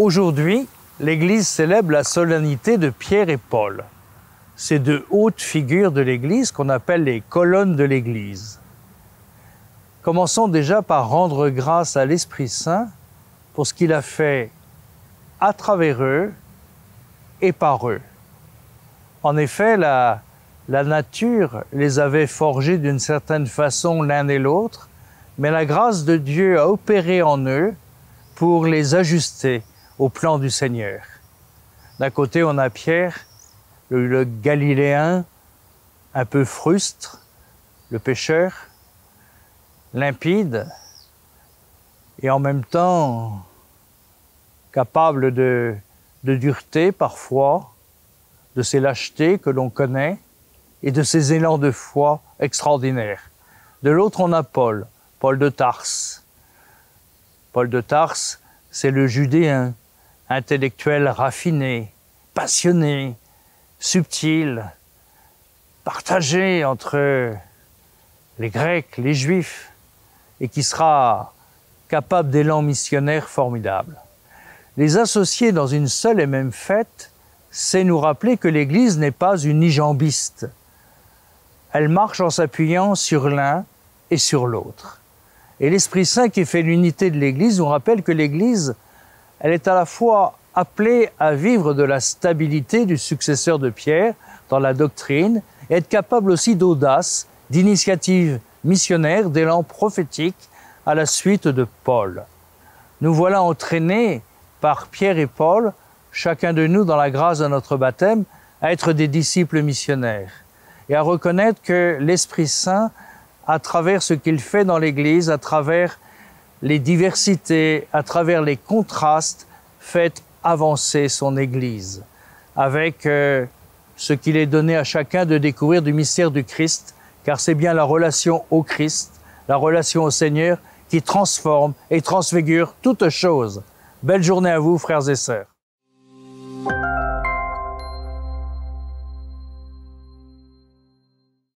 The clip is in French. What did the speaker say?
Aujourd'hui, l'Église célèbre la solennité de Pierre et Paul. Ces deux hautes figures de l'Église qu'on appelle les colonnes de l'Église. Commençons déjà par rendre grâce à l'Esprit Saint pour ce qu'il a fait à travers eux et par eux. En effet, la nature les avait forgés d'une certaine façon l'un et l'autre, mais la grâce de Dieu a opéré en eux pour les ajuster au plan du Seigneur. D'un côté, on a Pierre, le Galiléen, un peu frustre, le pécheur, limpide, et en même temps capable de dureté parfois, de ces lâchetés que l'on connaît, et de ces élans de foi extraordinaires. De l'autre, on a Paul, Paul de Tarse. Paul de Tarse, c'est le Judéen, intellectuel raffiné, passionné, subtil, partagé entre les Grecs, les Juifs, et qui sera capable d'élan missionnaire formidable. Les associer dans une seule et même fête, c'est nous rappeler que l'Église n'est pas unijambiste. Elle marche en s'appuyant sur l'un et sur l'autre. Et l'Esprit Saint qui fait l'unité de l'Église nous rappelle que l'Église, elle est à la fois appelée à vivre de la stabilité du successeur de Pierre dans la doctrine et être capable aussi d'audace, d'initiative missionnaire, d'élan prophétique à la suite de Paul. Nous voilà entraînés par Pierre et Paul, chacun de nous dans la grâce de notre baptême, à être des disciples missionnaires et à reconnaître que l'Esprit Saint, à travers ce qu'il fait dans l'Église, à travers les diversités, à travers les contrastes, fait avancer son Église avec ce qu'il est donné à chacun de découvrir du mystère du Christ, car c'est bien la relation au Christ, la relation au Seigneur qui transforme et transfigure toutes choses. Belle journée à vous, frères et sœurs.